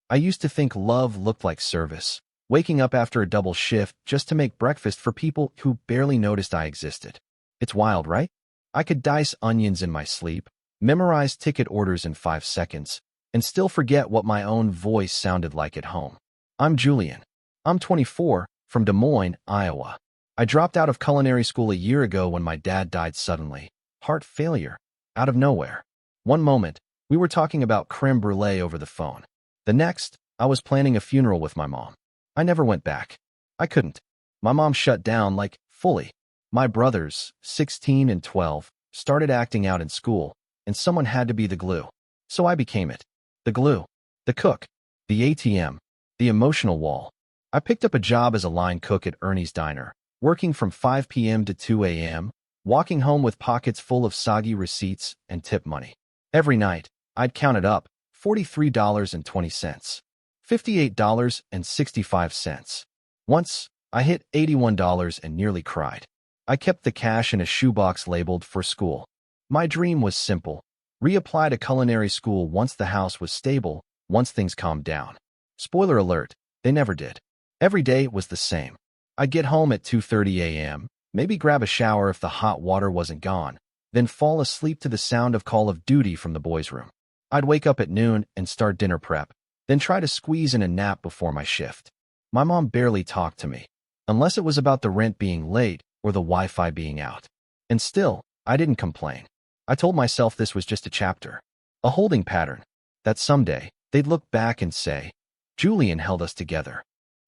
I used to think love looked like service, waking up after a double shift just to make breakfast for people who barely noticed I existed. It's wild, right? I could dice onions in my sleep, memorize ticket orders in 5 seconds, and still forget what my own voice sounded like at home. I'm Julian. I'm 24, from Des Moines, Iowa. I dropped out of culinary school a year ago when my dad died suddenly. Heart failure. Out of nowhere. One moment, we were talking about creme brulee over the phone. The next, I was planning a funeral with my mom. I never went back. I couldn't. My mom shut down, like, fully. My brothers, 16 and 12, started acting out in school, and someone had to be the glue. So I became it. The glue. The cook. The ATM. The emotional wall. I picked up a job as a line cook at Ernie's Diner, working from 5 p.m. to 2 a.m., walking home with pockets full of soggy receipts and tip money. Every night, I'd count it up, $43.20, $58.65. Once, I hit $81 and nearly cried. I kept the cash in a shoebox labeled for school. My dream was simple. Reapply to culinary school once the house was stable, once things calmed down. Spoiler alert, they never did. Every day was the same. I'd get home at 2:30 a.m., maybe grab a shower if the hot water wasn't gone, then fall asleep to the sound of Call of Duty from the boys' room. I'd wake up at noon and start dinner prep, then try to squeeze in a nap before my shift. My mom barely talked to me, unless it was about the rent being late or the Wi-Fi being out. And still, I didn't complain. I told myself this was just a chapter, a holding pattern, that someday they'd look back and say, Julian held us together.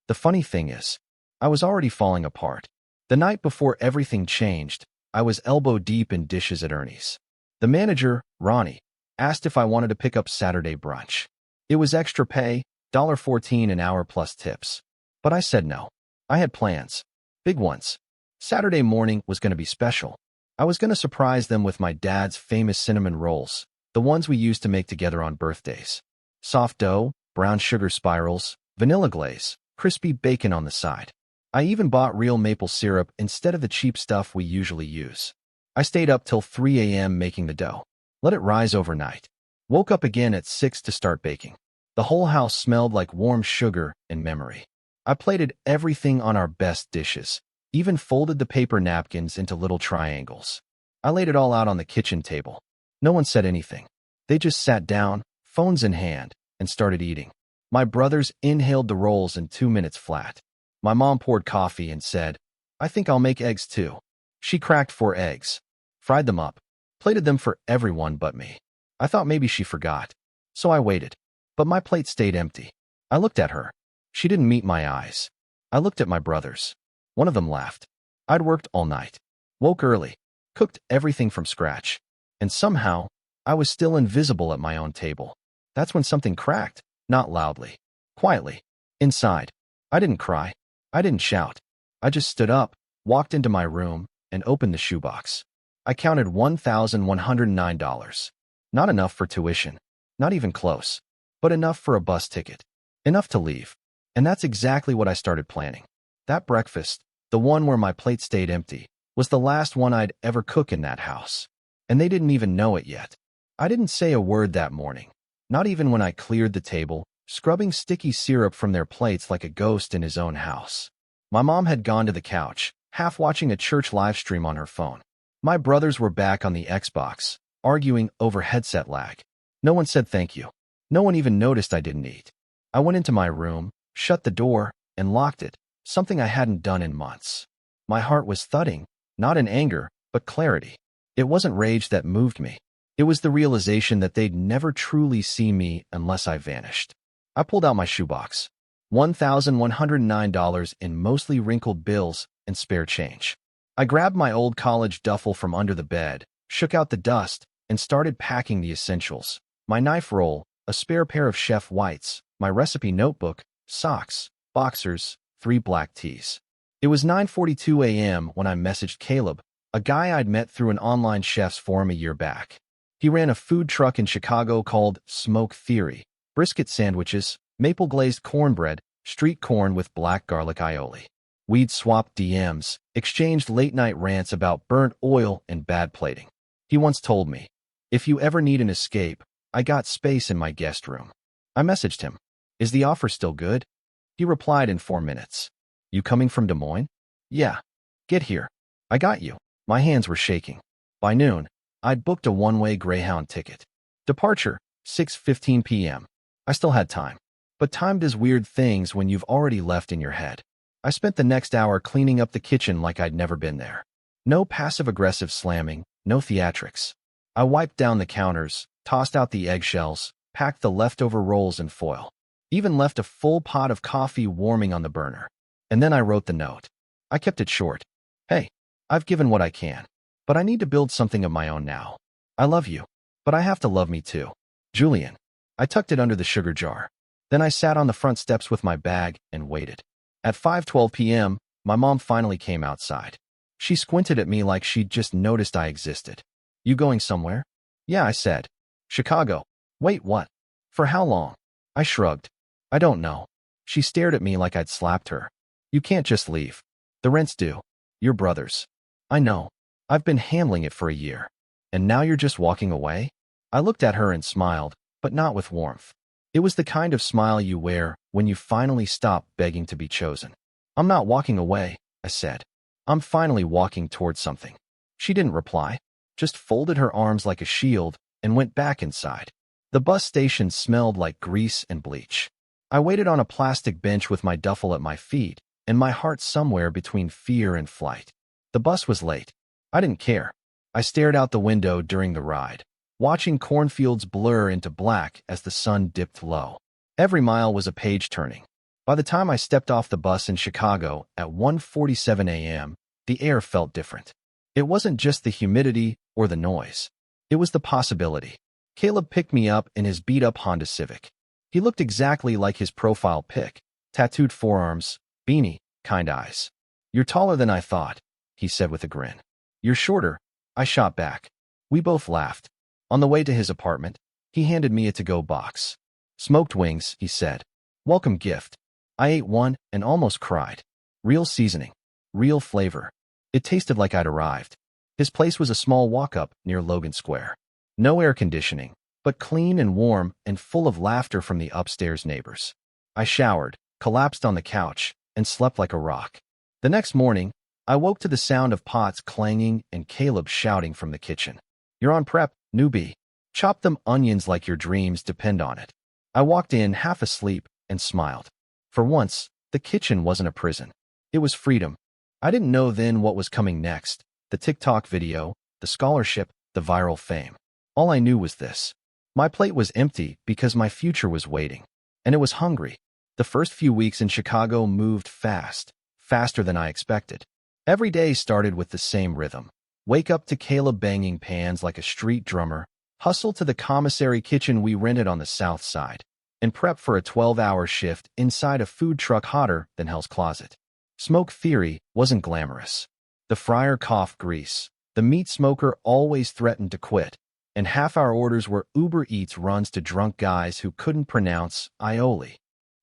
The funny thing is, I was already falling apart. The night before everything changed, I was elbow deep in dishes at Ernie's. The manager, Ronnie, asked if I wanted to pick up Saturday brunch. It was extra pay, $14 an hour plus tips. But I said no. I had plans. Big ones. Saturday morning was going to be special. I was going to surprise them with my dad's famous cinnamon rolls, the ones we used to make together on birthdays. Soft dough, brown sugar spirals, vanilla glaze, crispy bacon on the side. I even bought real maple syrup instead of the cheap stuff we usually use. I stayed up till 3 a.m. making the dough. Let it rise overnight. Woke up again at 6 to start baking. The whole house smelled like warm sugar and memory. I plated everything on our best dishes, even folded the paper napkins into little triangles. I laid it all out on the kitchen table. No one said anything. They just sat down, phones in hand, and started eating. My brothers inhaled the rolls in 2 minutes flat. My mom poured coffee and said, I think I'll make eggs too. She cracked 4 eggs, fried them up, plated them for everyone but me. I thought maybe she forgot, so I waited. But my plate stayed empty. I looked at her. She didn't meet my eyes. I looked at my brothers. One of them laughed. I'd worked all night, woke early, cooked everything from scratch, and somehow I was still invisible at my own table. That's when something cracked, not loudly, quietly. Inside, I didn't cry. I didn't shout. I just stood up, walked into my room, and opened the shoebox. I counted $1,109. Not enough for tuition, not even close, but enough for a bus ticket, enough to leave. And that's exactly what I started planning. That breakfast, the one where my plate stayed empty, was the last one I'd ever cook in that house. And they didn't even know it yet. I didn't say a word that morning, not even when I cleared the table, scrubbing sticky syrup from their plates like a ghost in his own house. My mom had gone to the couch, half watching a church livestream on her phone. My brothers were back on the Xbox, arguing over headset lag. No one said thank you. No one even noticed I didn't eat. I went into my room, shut the door, and locked it, something I hadn't done in months. My heart was thudding, not in anger, but clarity. It wasn't rage that moved me. It was the realization that they'd never truly see me unless I vanished. I pulled out my shoebox. $1,109 in mostly wrinkled bills and spare change. I grabbed my old college duffel from under the bed, shook out the dust, and started packing the essentials. My knife roll, a spare pair of Chef Whites, my recipe notebook, socks, boxers, 3 black tees. It was 9:42 a.m. when I messaged Caleb, a guy I'd met through an online chef's forum a year back. He ran a food truck in Chicago called Smoke Theory, brisket sandwiches, maple glazed cornbread, street corn with black garlic aioli. We'd swapped DMs, exchanged late-night rants about burnt oil and bad plating. He once told me, if you ever need an escape, I got space in my guest room. I messaged him. Is the offer still good? He replied in 4 minutes. You coming from Des Moines? Yeah. Get here. I got you. My hands were shaking. By noon, I'd booked a one-way Greyhound ticket. Departure, 6:15 p.m. I still had time. But time does weird things when you've already left in your head. I spent the next hour cleaning up the kitchen like I'd never been there. No passive-aggressive slamming, no theatrics. I wiped down the counters, tossed out the eggshells, packed the leftover rolls in foil. Even left a full pot of coffee warming on the burner. And then I wrote the note. I kept it short. Hey, I've given what I can. But I need to build something of my own now. I love you. But I have to love me too. Julian. I tucked it under the sugar jar. Then I sat on the front steps with my bag and waited. At 5:12 p.m., my mom finally came outside. She squinted at me like she'd just noticed I existed. You going somewhere? Yeah, I said. Chicago. Wait, what? For how long? I shrugged. I don't know. She stared at me like I'd slapped her. You can't just leave. The rent's due. You're brothers. I know. I've been handling it for a year. And now you're just walking away? I looked at her and smiled, but not with warmth. It was the kind of smile you wear when you finally stop begging to be chosen. I'm not walking away, I said. I'm finally walking towards something. She didn't reply, just folded her arms like a shield and went back inside. The bus station smelled like grease and bleach. I waited on a plastic bench with my duffel at my feet and my heart somewhere between fear and flight. The bus was late. I didn't care. I stared out the window during the ride, watching cornfields blur into black as the sun dipped low. Every mile was a page turning. By the time I stepped off the bus in Chicago at 1:47 a.m., the air felt different. It wasn't just the humidity or the noise. It was the possibility. Caleb picked me up in his beat-up Honda Civic. He looked exactly like his profile pic, tattooed forearms, beanie, kind eyes. You're taller than I thought, he said with a grin. You're shorter, I shot back. We both laughed. On the way to his apartment, he handed me a to-go box. Smoked wings, he said. Welcome gift. I ate one and almost cried. Real seasoning. Real flavor. It tasted like I'd arrived. His place was a small walk-up near Logan Square. No air conditioning, but clean and warm and full of laughter from the upstairs neighbors. I showered, collapsed on the couch, and slept like a rock. The next morning, I woke to the sound of pots clanging and Caleb shouting from the kitchen. You're on prep, newbie. Chop them onions like your dreams depend on it. I walked in half asleep and smiled. For once, the kitchen wasn't a prison. It was freedom. I didn't know then what was coming next. The TikTok video, the scholarship, the viral fame. All I knew was this. My plate was empty because my future was waiting. And it was hungry. The first few weeks in Chicago moved fast, faster than I expected. Every day started with the same rhythm. Wake up to Caleb banging pans like a street drummer, hustle to the commissary kitchen we rented on the south side, and prep for a 12-hour shift inside a food truck hotter than Hell's Closet. Smoke theory wasn't glamorous. The fryer coughed grease. The meat smoker always threatened to quit. And half our orders were Uber Eats runs to drunk guys who couldn't pronounce aioli.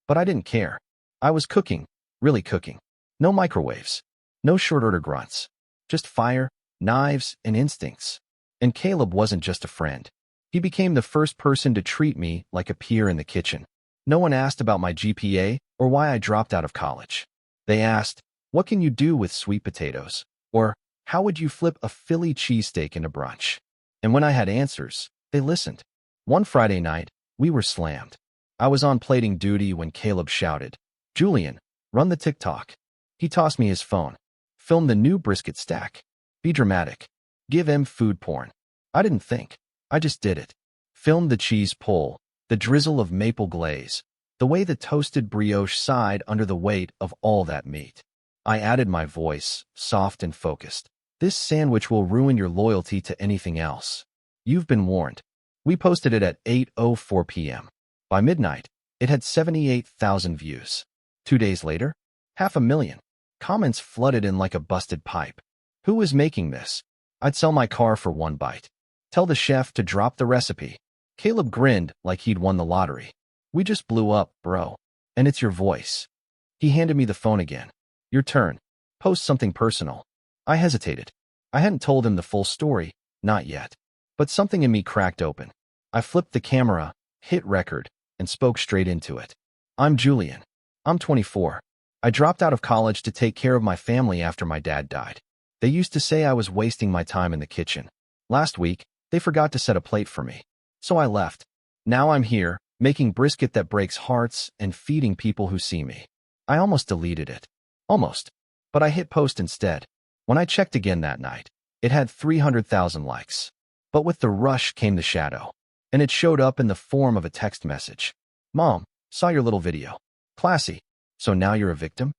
But I didn't care. I was cooking, really cooking. No microwaves. No short-order grunts. Just fire, knives, and instincts. And Caleb wasn't just a friend. He became the first person to treat me like a peer in the kitchen. No one asked about my GPA or why I dropped out of college. They asked, what can you do with sweet potatoes? Or, how would you flip a Philly cheesesteak into brunch? And when I had answers, they listened. One Friday night, we were slammed. I was on plating duty when Caleb shouted, Julian, run the TikTok. He tossed me his phone. Film the new brisket stack. Be dramatic. Give him food porn. I didn't think. I just did it. Filmed the cheese pull, the drizzle of maple glaze, the way the toasted brioche sighed under the weight of all that meat. I added my voice, soft and focused. This sandwich will ruin your loyalty to anything else. You've been warned. We posted it at 8:04 p.m. By midnight, it had 78,000 views. 2 days later, 500,000. Comments flooded in like a busted pipe. Who is making this? I'd sell my car for one bite. Tell the chef to drop the recipe. Caleb grinned like he'd won the lottery. We just blew up, bro. And it's your voice. He handed me the phone again. Your turn. Post something personal. I hesitated. I hadn't told him the full story, not yet. But something in me cracked open. I flipped the camera, hit record, and spoke straight into it. I'm Julian. I'm 24. I dropped out of college to take care of my family after my dad died. They used to say I was wasting my time in the kitchen. Last week, they forgot to set a plate for me. So I left. Now I'm here, making brisket that breaks hearts and feeding people who see me. I almost deleted it. Almost. But I hit post instead. When I checked again that night, it had 300,000 likes. But with the rush came the shadow. And it showed up in the form of a text message. Mom, saw your little video. Classy. So now you're a victim?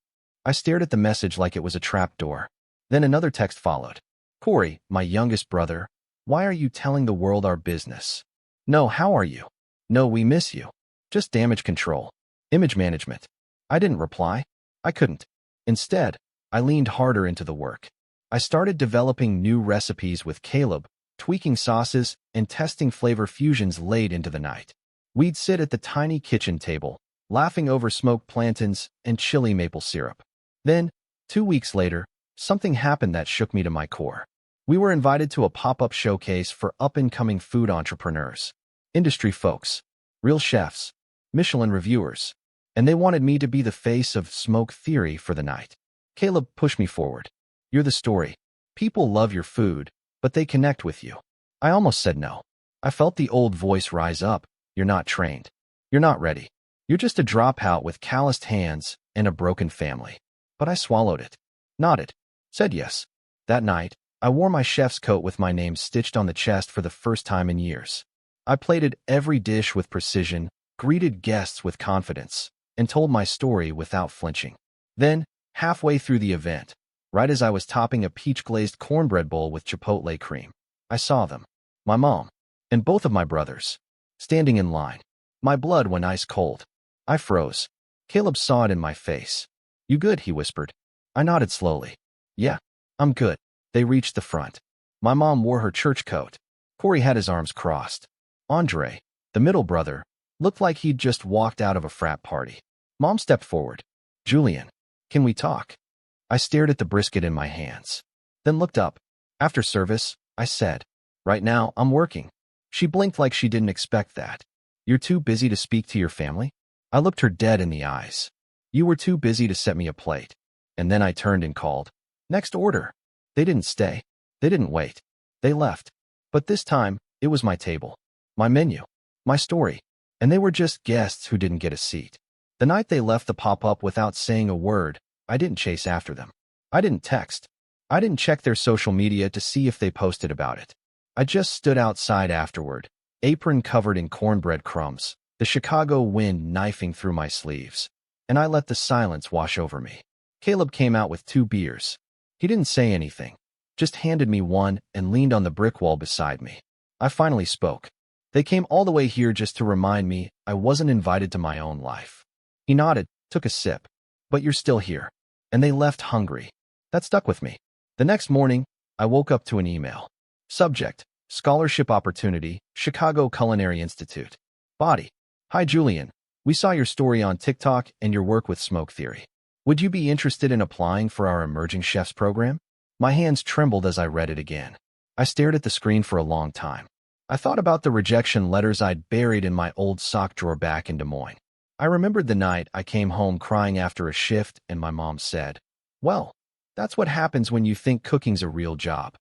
I stared at the message like it was a trap door. Then another text followed. Corey, my youngest brother, why are you telling the world our business? No, how are you? No, we miss you. Just damage control. Image management. I didn't reply. I couldn't. Instead, I leaned harder into the work. I started developing new recipes with Caleb, tweaking sauces and testing flavor fusions late into the night. We'd sit at the tiny kitchen table, laughing over smoked plantains and chili maple syrup. Then, 2 weeks later, something happened that shook me to my core. We were invited to a pop-up showcase for up-and-coming food entrepreneurs, industry folks, real chefs, Michelin reviewers, and they wanted me to be the face of smoke theory for the night. Caleb pushed me forward. You're the story. People love your food, but they connect with you. I almost said no. I felt the old voice rise up. You're not trained. You're not ready. You're just a dropout with calloused hands and a broken family. But I swallowed it. Nodded. Said yes. That night, I wore my chef's coat with my name stitched on the chest for the first time in years. I plated every dish with precision, greeted guests with confidence, and told my story without flinching. Then, halfway through the event, right as I was topping a peach-glazed cornbread bowl with chipotle cream, I saw them, my mom, and both of my brothers, standing in line. My blood went ice cold. I froze. Caleb saw it in my face. You good? He whispered. I nodded slowly. Yeah, I'm good. They reached the front. My mom wore her church coat. Corey had his arms crossed. Andre, the middle brother, looked like he'd just walked out of a frat party. Mom stepped forward. Julian, can we talk? I stared at the brisket in my hands, then looked up. After service, I said, right now, I'm working. She blinked like she didn't expect that. You're too busy to speak to your family? I looked her dead in the eyes. You were too busy to set me a plate. And then I turned and called. Next order. They didn't stay. They didn't wait. They left. But this time, it was my table, my menu, my story. And they were just guests who didn't get a seat. The night they left the pop-up without saying a word, I didn't chase after them. I didn't text. I didn't check their social media to see if they posted about it. I just stood outside afterward, apron covered in cornbread crumbs, the Chicago wind knifing through my sleeves. And I let the silence wash over me. Caleb came out with 2 beers. He didn't say anything, just handed me one and leaned on the brick wall beside me. I finally spoke. They came all the way here just to remind me I wasn't invited to my own life. He nodded, took a sip. But you're still here. And they left hungry. That stuck with me. The next morning, I woke up to an email. Subject, Scholarship Opportunity, Chicago Culinary Institute. Body. Hi Julian, we saw your story on TikTok and your work with smoke theory. Would you be interested in applying for our Emerging Chefs program? My hands trembled as I read it again. I stared at the screen for a long time. I thought about the rejection letters I'd buried in my old sock drawer back in Des Moines. I remembered the night I came home crying after a shift and my mom said, well, that's what happens when you think cooking's a real job.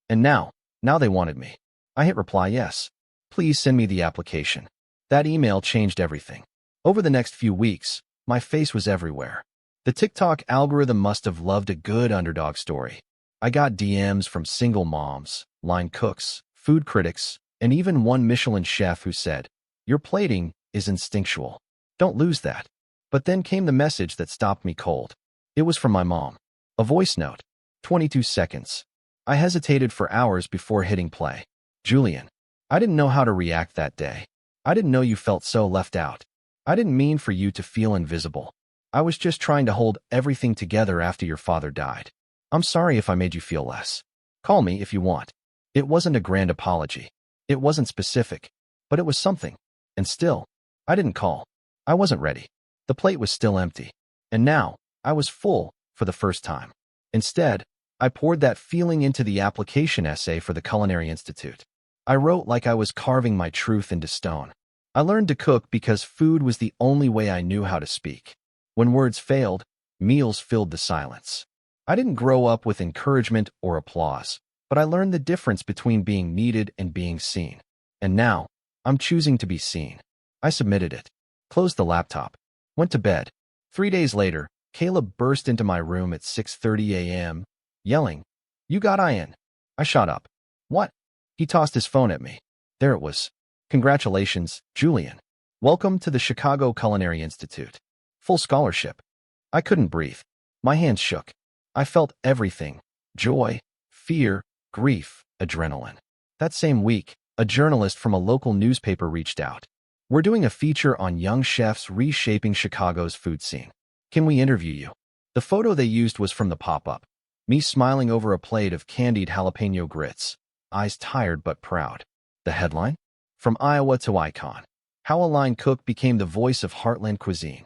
And now they wanted me. I hit reply yes. Please send me the application. That email changed everything. Over the next few weeks, my face was everywhere. The TikTok algorithm must have loved a good underdog story. I got DMs from single moms, line cooks, food critics, and even one Michelin chef who said, your plating is instinctual. Don't lose that. But then came the message that stopped me cold. It was from my mom. A voice note. 22 seconds. I hesitated for hours before hitting play. Julian, I didn't know how to react that day. I didn't know you felt so left out. I didn't mean for you to feel invisible. I was just trying to hold everything together after your father died. I'm sorry if I made you feel less. Call me if you want. It wasn't a grand apology. It wasn't specific. But it was something. And still, I didn't call. I wasn't ready. The plate was still empty. And now, I was full for the first time. Instead, I poured that feeling into the application essay for the Culinary Institute. I wrote like I was carving my truth into stone. I learned to cook because food was the only way I knew how to speak. When words failed, meals filled the silence. I didn't grow up with encouragement or applause, but I learned the difference between being needed and being seen. And now, I'm choosing to be seen. I submitted it, closed the laptop, went to bed. 3 days later, Caleb burst into my room at 6:30 a.m., yelling, "You got in." I shot up. "What?" He tossed his phone at me. There it was. "Congratulations, Julian. Welcome to the Chicago Culinary Institute. Full scholarship." I couldn't breathe. My hands shook. I felt everything: joy, fear, grief, adrenaline. That same week, a journalist from a local newspaper reached out. "We're doing a feature on young chefs reshaping Chicago's food scene. Can we interview you?" The photo they used was from the pop-up. Me smiling over a plate of candied jalapeno grits, eyes tired but proud. The headline? From Iowa to Icon. How a line cook became the voice of heartland cuisine.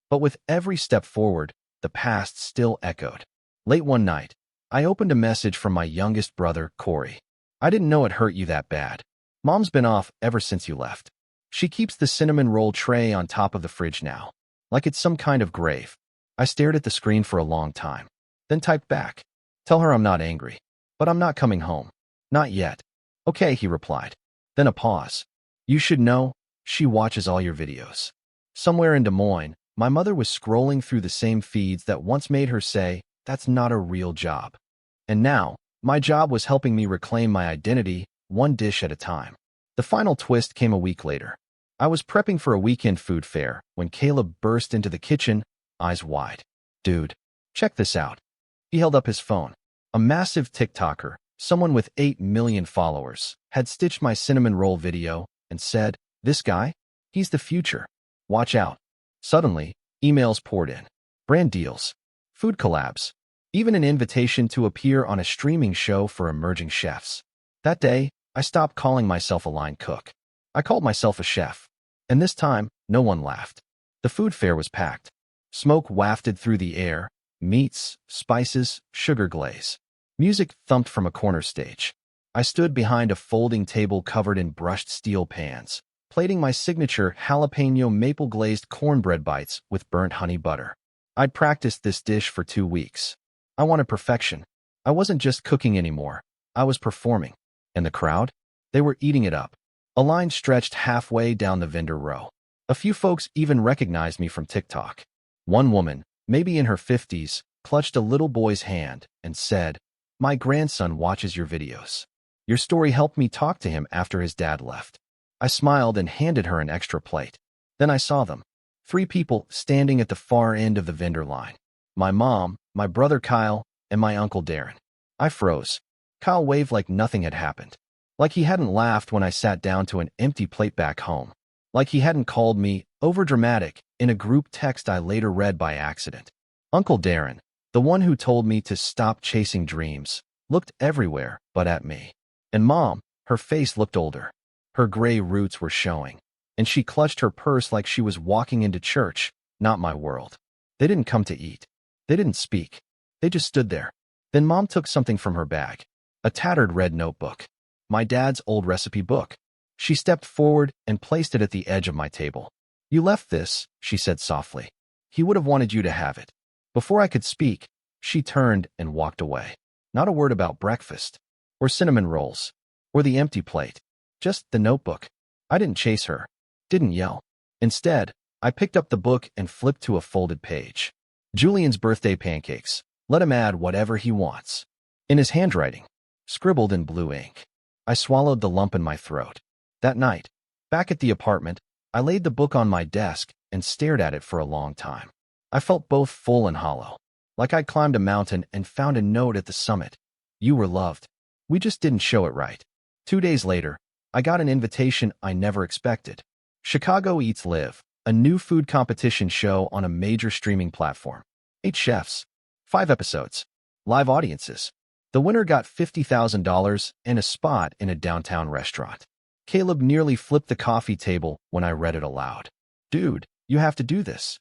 But with every step forward, the past still echoed. Late one night, I opened a message from my youngest brother, Corey. "I didn't know it hurt you that bad. Mom's been off ever since you left. She keeps the cinnamon roll tray on top of the fridge now, like it's some kind of grave." I stared at the screen for a long time, then typed back, "Tell her I'm not angry, but I'm not coming home. Not yet." "Okay," he replied. Then a pause. "You should know, she watches all your videos." Somewhere in Des Moines, my mother was scrolling through the same feeds that once made her say, "That's not a real job." And now, my job was helping me reclaim my identity, one dish at a time. The final twist came a week later. I was prepping for a weekend food fair when Caleb burst into the kitchen, eyes wide. "Dude, check this out." He held up his phone. A massive TikToker, someone with 8 million followers, had stitched my cinnamon roll video and said, "This guy? He's the future. Watch out." Suddenly, emails poured in. Brand deals, food collabs, even an invitation to appear on a streaming show for emerging chefs. That day, I stopped calling myself a line cook. I called myself a chef. And this time, no one laughed. The food fair was packed. Smoke wafted through the air, meats, spices, sugar glaze. Music thumped from a corner stage. I stood behind a folding table covered in brushed steel pans, plating my signature jalapeno maple-glazed cornbread bites with burnt honey butter. I'd practiced this dish for 2 weeks. I wanted perfection. I wasn't just cooking anymore. I was performing. And the crowd? They were eating it up. A line stretched halfway down the vendor row. A few folks even recognized me from TikTok. One woman, maybe in her 50s, clutched a little boy's hand and said, "My grandson watches your videos. Your story helped me talk to him after his dad left." I smiled and handed her an extra plate. Then I saw them. 3 people standing at the far end of the vendor line. My mom, my brother Kyle, and my uncle Darren. I froze. Kyle waved like nothing had happened. Like he hadn't laughed when I sat down to an empty plate back home. Like he hadn't called me overdramatic in a group text I later read by accident. Uncle Darren, the one who told me to stop chasing dreams, looked everywhere but at me. And Mom, her face looked older. Her gray roots were showing, and she clutched her purse like she was walking into church, not my world. They didn't come to eat. They didn't speak. They just stood there. Then Mom took something from her bag, a tattered red notebook, my dad's old recipe book. She stepped forward and placed it at the edge of my table. "You left this," she said softly. "He would have wanted you to have it." Before I could speak, she turned and walked away. Not a word about breakfast, or cinnamon rolls, or the empty plate. Just the notebook. I didn't chase her, didn't yell. Instead, I picked up the book and flipped to a folded page. Julian's birthday pancakes. Let him add whatever he wants. In his handwriting, scribbled in blue ink. I swallowed the lump in my throat. That night, back at the apartment, I laid the book on my desk and stared at it for a long time. I felt both full and hollow, like I'd climbed a mountain and found a note at the summit. "You were loved. We just didn't show it right." 2 days later, I got an invitation I never expected. Chicago Eats Live, a new food competition show on a major streaming platform. 8 chefs, 5 episodes, live audiences. The winner got $50,000 and a spot in a downtown restaurant. Caleb nearly flipped the coffee table when I read it aloud. "Dude, you have to do this."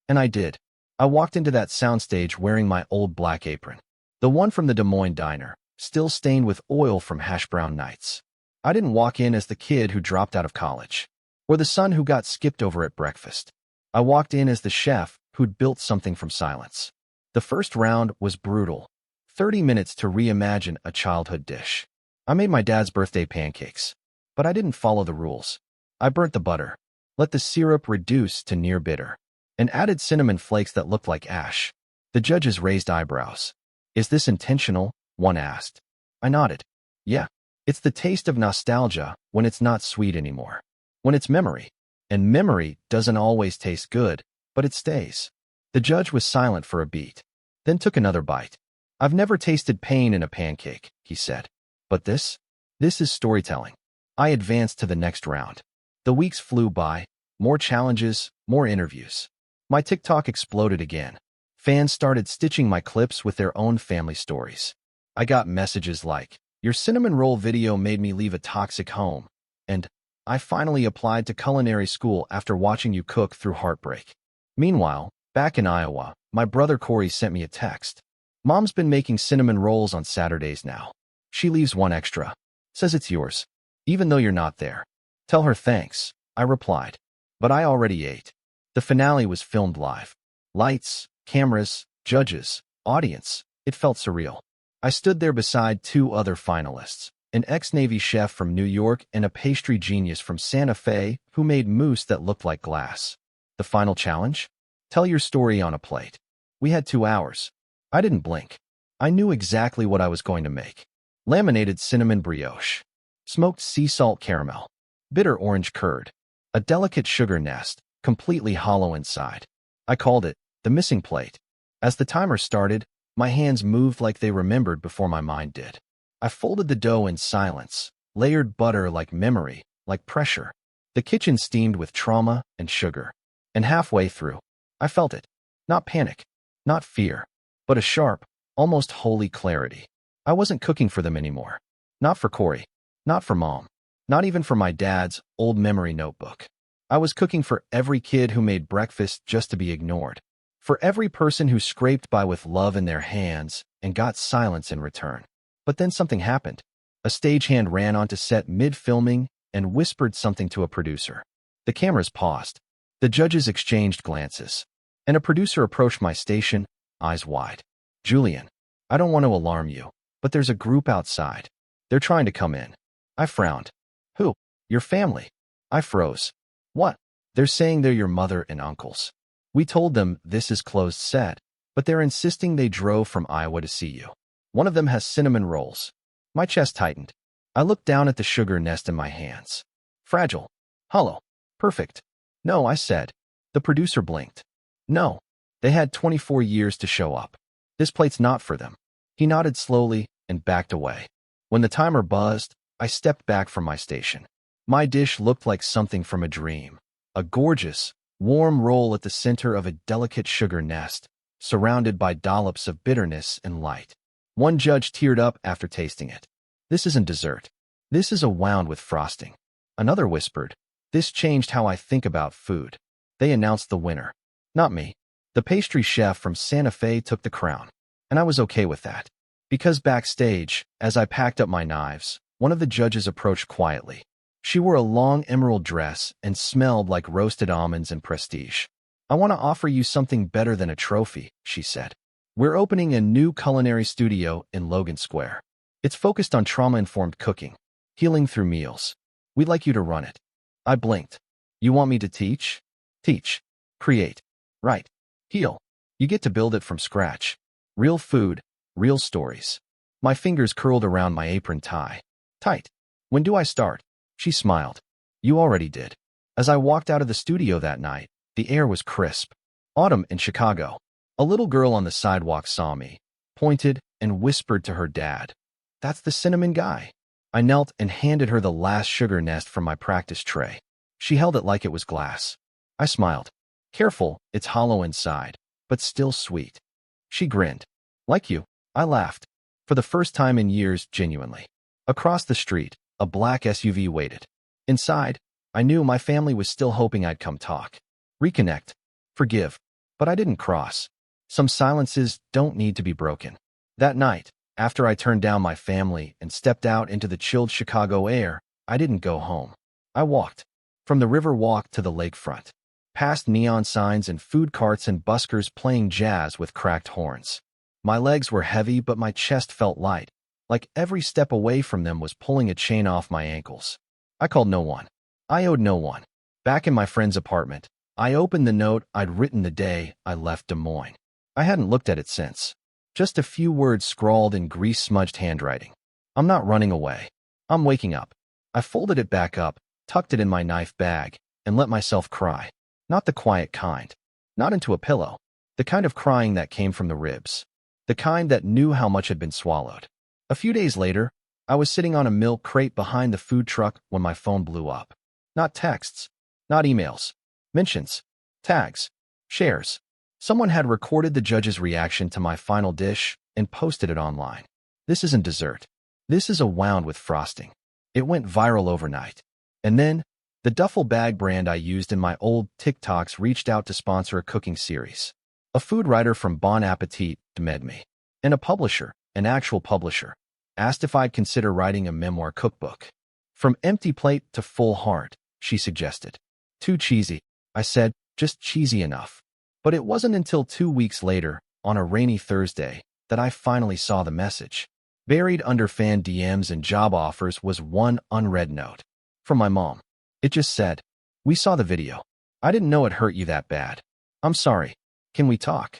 And I did. I walked into that soundstage wearing my old black apron, the one from the Des Moines diner, still stained with oil from hash brown nights. I didn't walk in as the kid who dropped out of college. Or the son who got skipped over at breakfast? I walked in as the chef who'd built something from silence. The first round was brutal. 30 minutes to reimagine a childhood dish. I made my dad's birthday pancakes, but I didn't follow the rules. I burnt the butter, let the syrup reduce to near bitter, and added cinnamon flakes that looked like ash. The judges raised eyebrows. Is this intentional? One asked. I nodded. Yeah. It's the taste of nostalgia when it's not sweet anymore. When it's memory. And memory doesn't always taste good, but it stays. The judge was silent for a beat, then took another bite. I've never tasted pain in a pancake, he said. But this is storytelling. I advanced to the next round. The weeks flew by, more challenges, more interviews. My TikTok exploded again. Fans started stitching my clips with their own family stories. I got messages like, "Your cinnamon roll video made me leave a toxic home," and "I finally applied to culinary school after watching you cook through heartbreak." Meanwhile, back in Iowa, my brother Corey sent me a text. "Mom's been making cinnamon rolls on Saturdays now. She leaves one extra. Says it's yours, even though you're not there. Tell her thanks," I replied. But I already ate. The finale was filmed live. Lights, cameras, judges, audience. It felt surreal. I stood there beside two other finalists, an ex-Navy chef from New York and a pastry genius from Santa Fe who made mousse that looked like glass. The final challenge? Tell your story on a plate. We had 2 hours. I didn't blink. I knew exactly what I was going to make. Laminated cinnamon brioche, smoked sea salt caramel, bitter orange curd, a delicate sugar nest, completely hollow inside. I called it the missing plate. As the timer started, my hands moved like they remembered before my mind did. I folded the dough in silence, layered butter like memory, like pressure. The kitchen steamed with trauma and sugar. And halfway through, I felt it. Not panic, not fear, but a sharp, almost holy clarity. I wasn't cooking for them anymore. Not for Corey. Not for Mom. Not even for my dad's old memory notebook. I was cooking for every kid who made breakfast just to be ignored. For every person who scraped by with love in their hands and got silence in return. But then something happened. A stagehand ran onto set mid-filming and whispered something to a producer. The cameras paused. The judges exchanged glances. And a producer approached my station, eyes wide. "Julian, I don't want to alarm you, but there's a group outside. They're trying to come in." I frowned. "Who?" "Your family." I froze. "What?" "They're saying they're your mother and uncles. We told them this is closed set, but they're insisting they drove from Iowa to see you. One of them has cinnamon rolls." My chest tightened. I looked down at the sugar nest in my hands. Fragile. Hollow. Perfect. "No," I said. The producer blinked. "No. They had 24 years to show up. This plate's not for them." He nodded slowly and backed away. When the timer buzzed, I stepped back from my station. My dish looked like something from a dream. A gorgeous, warm roll at the center of a delicate sugar nest, surrounded by dollops of bitterness and light. One judge teared up after tasting it. "This isn't dessert. This is a wound with frosting." Another whispered, "This changed how I think about food." They announced the winner. Not me. The pastry chef from Santa Fe took the crown. And I was okay with that. Because backstage, as I packed up my knives, one of the judges approached quietly. She wore a long emerald dress and smelled like roasted almonds and prestige. "I want to offer you something better than a trophy," she said. "We're opening a new culinary studio in Logan Square. It's focused on trauma-informed cooking, healing through meals. We'd like you to run it." I blinked. "You want me to teach?" "Teach. Create. Write. Heal. You get to build it from scratch. Real food, real stories." My fingers curled around my apron tie. Tight. "When do I start?" She smiled. "You already did." As I walked out of the studio that night, the air was crisp. Autumn in Chicago. A little girl on the sidewalk saw me, pointed, and whispered to her dad, "That's the cinnamon guy." I knelt and handed her the last sugar nest from my practice tray. She held it like it was glass. I smiled. "Careful, it's hollow inside, but still sweet." She grinned. "Like you." I laughed. For the first time in years, genuinely. Across the street, a black SUV waited. Inside, I knew my family was still hoping I'd come talk. Reconnect. Forgive. But I didn't cross. Some silences don't need to be broken. That night, after I turned down my family and stepped out into the chilled Chicago air, I didn't go home. I walked. From the river walk to the lakefront, past neon signs and food carts and buskers playing jazz with cracked horns. My legs were heavy, but my chest felt light, like every step away from them was pulling a chain off my ankles. I called no one. I owed no one. Back in my friend's apartment, I opened the note I'd written the day I left Des Moines. I hadn't looked at it since. Just a few words scrawled in grease-smudged handwriting. I'm not running away. I'm waking up. I folded it back up, tucked it in my knife bag, and let myself cry. Not the quiet kind. Not into a pillow. The kind of crying that came from the ribs. The kind that knew how much had been swallowed. A few days later, I was sitting on a milk crate behind the food truck when my phone blew up. Not texts. Not emails. Mentions. Tags. Shares. Someone had recorded the judge's reaction to my final dish and posted it online. This isn't dessert. This is a wound with frosting. It went viral overnight. And then, the duffel bag brand I used in my old TikToks reached out to sponsor a cooking series. A food writer from Bon Appetit DM'd me. And a publisher, an actual publisher, asked if I'd consider writing a memoir cookbook. From empty plate to full heart, she suggested. Too cheesy, I said, just cheesy enough. But it wasn't until 2 weeks later, on a rainy Thursday, that I finally saw the message. Buried under fan DMs and job offers was one unread note. From my mom. It just said, "We saw the video. I didn't know it hurt you that bad. I'm sorry. Can we talk?"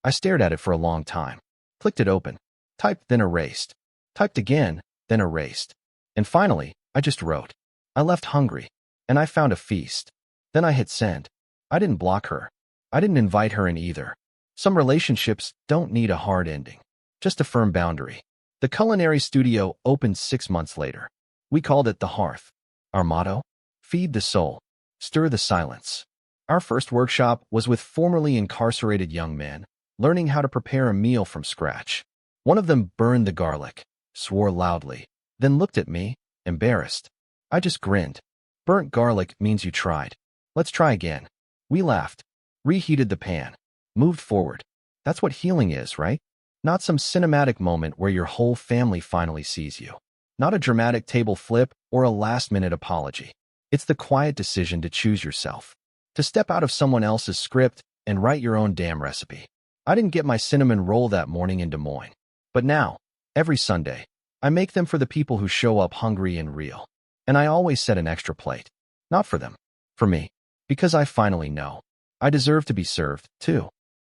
I stared at it for a long time. Clicked it open. Typed, then erased. Typed again, then erased. And finally, I just wrote. I left hungry. And I found a feast. Then I hit send. I didn't block her. I didn't invite her in either. Some relationships don't need a hard ending. Just a firm boundary. The Culinary studio opened 6 months later. We called it The Hearth. Our motto? Feed the soul. Stir the silence. Our first workshop was with formerly incarcerated young men, learning how to prepare a meal from scratch. One of them burned the garlic, swore loudly, then looked at me, embarrassed. I just grinned. Burnt garlic means you tried. Let's try again. We laughed, reheated the pan, moved forward. That's what healing is, right? Not some cinematic moment where your whole family finally sees you. Not a dramatic table flip or a last-minute apology. It's the quiet decision to choose yourself. To step out of someone else's script and write your own damn recipe. I didn't get my cinnamon roll that morning in Des Moines. But now, every Sunday, I make them for the people who show up hungry and real. And I always set an extra plate. Not for them. For me. Because I finally know. I deserve to be served, too.